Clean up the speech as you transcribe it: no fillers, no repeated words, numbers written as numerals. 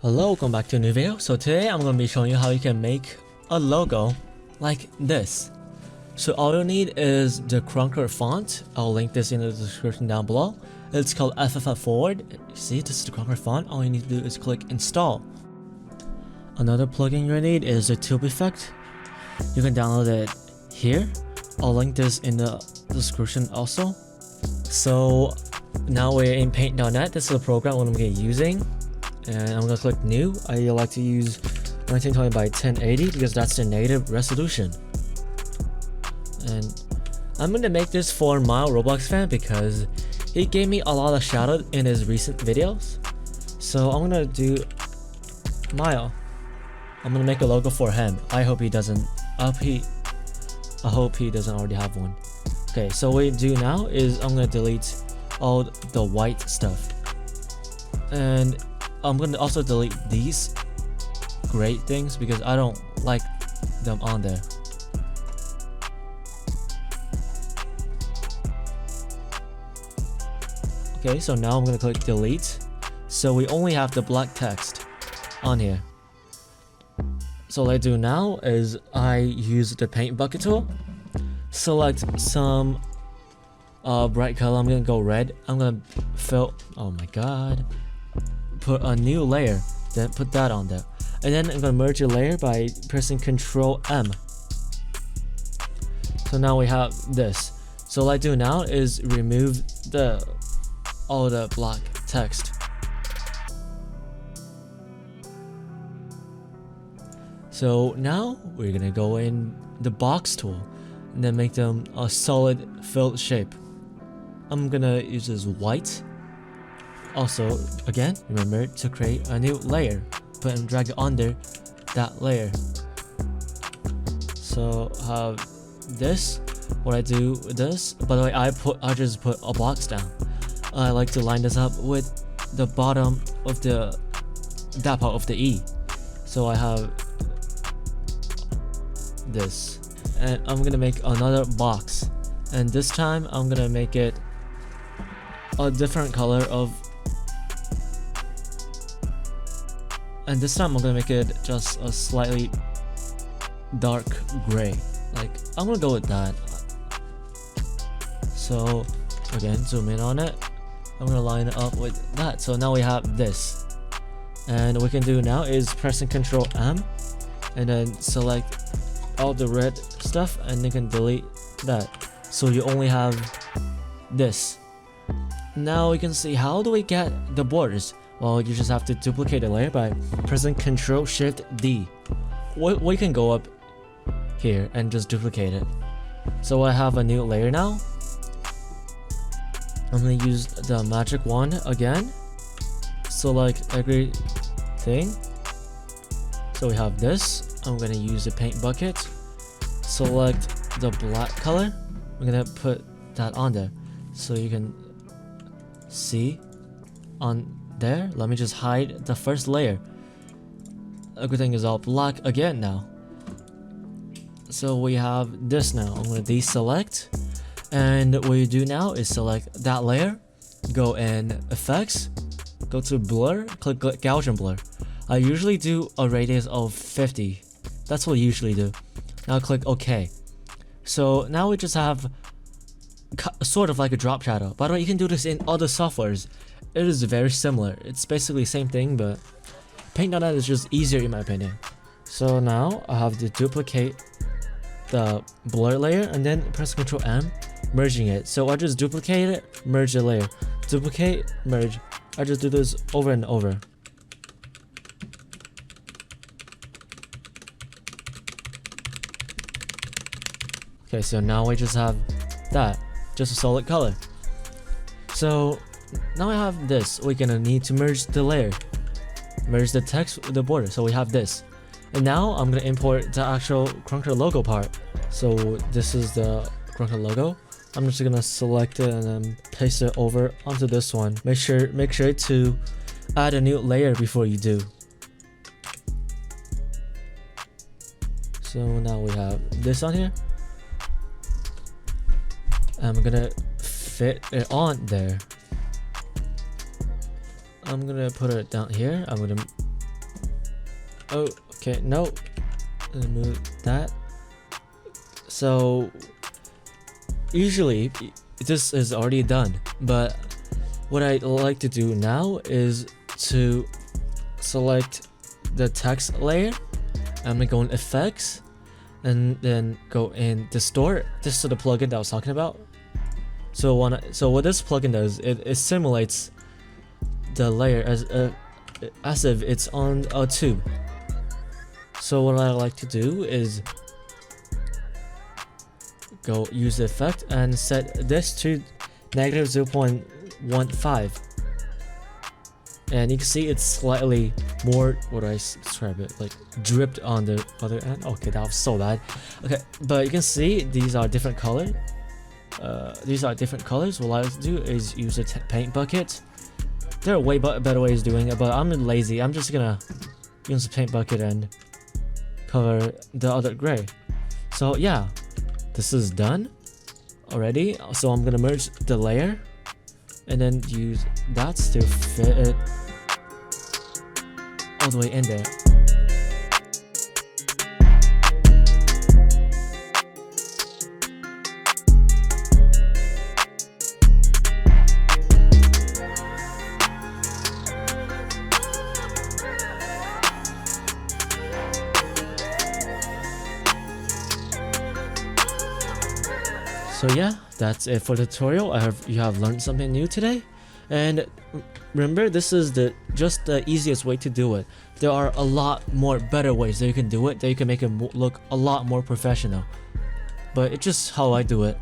Hello, welcome back to a new video. So today I'm going to be showing you how you can make a logo like this. So all you need is the Krunker font. I'll link this in the description down below. It's called FFF Forward. See, this is the Krunker font. All you need to do is click install. Another plugin you need is the tube effect. You can download it here. I'll link this in the description also. So now we're in paint.net. This is the program I'm going to be using. And I'm gonna click new. I like to use 1920 by 1080 because that's the native resolution. And I'm gonna make this for my Roblox fan because he gave me a lot of shout out in his recent videos. So I'm gonna do I'm gonna make a logo for him. I hope he doesn't already have one. Okay, so what we do now is I'm gonna delete all the white stuff. And I'm gonna also delete these gray things because I don't like them on there. Okay, so now I'm gonna click delete. So we only have the black text on here. So what I do now is I use the paint bucket tool, select some bright color. I'm gonna go red. I'm gonna put a new layer, then put that on there, and then I'm gonna merge a layer by pressing Ctrl M. So now we have this. So what I do now is remove all the black text. So now we're gonna go in the box tool and then make them a solid filled shape. I'm gonna use this white. Also, again, remember to create a new layer. Put and drag it under that layer. So have this. What I do with this, by the way, I just put a box down. I like to line this up with the bottom of that part of the E. So I have this, and I'm gonna make another box, and this time I'm gonna make it a different color and this time I'm gonna make it just a slightly dark gray. Like, I'm gonna go with that. So again, zoom in on it. I'm gonna line it up with that. So now we have this, and what we can do now is pressing Ctrl M and then select all the red stuff, and you can delete that. So you only have this. Now we can see, how do we get the borders? Well, you just have to duplicate a layer by pressing Ctrl Shift D. We can go up here and just duplicate it. So I have a new layer now. I'm gonna use the magic wand again. Select everything. So we have this. I'm gonna use the paint bucket. Select the black color. I'm gonna put that on there so you can see on there. Let me just hide the first layer. Everything is all black again now. So we have this now. I'm going to deselect, and what you do now is select that layer, go in effects, go to blur, click Gaussian blur. I usually do a radius of 50. That's what I usually do. Now click OK. So now we just have sort of like a drop shadow. By the way, you can do this in other softwares. It is very similar. It's basically the same thing, but paint.net is just easier in my opinion. So now I have to duplicate the blur layer and then press Ctrl M, merging it. So I just duplicate it, merge the layer, duplicate, merge. I just do this over and over. Okay, so now we just have that, just a solid color. So now I have this. We're gonna need to merge the layer, merge the text with the border. So we have this, and now I'm gonna import the actual Krunker logo part. So this is the Krunker logo. I'm just gonna select it and then paste it over onto this one. Make sure to add a new layer before you do. So now we have this on here. I'm gonna fit it on there. I'm gonna put it down here. I'm gonna Oh, okay, no. Remove that. So usually this is already done, but what I like to do now is to select the text layer. I'm gonna go in effects and then go in distort. This is the plugin that I was talking about. So what this plugin does, it simulates the layer as if it's on a tube. So what I like to do is go use the effect and set this to negative 0.15, and you can see it's slightly more, what do I describe it, like dripped on the other end. Okay, that was so bad. Okay, but you can see these are different colors. What I like to do is use a paint bucket. There are way better ways of doing it, but I'm lazy. I'm just gonna use the paint bucket and cover the other gray. So yeah, this is done already. So I'm gonna merge the layer and then use that to fit it all the way in there. So yeah, that's it for the tutorial. I hope you have learned something new today. And remember, this is just the easiest way to do it. There are a lot more better ways that you can do it, that you can make it look a lot more professional. But it's just how I do it.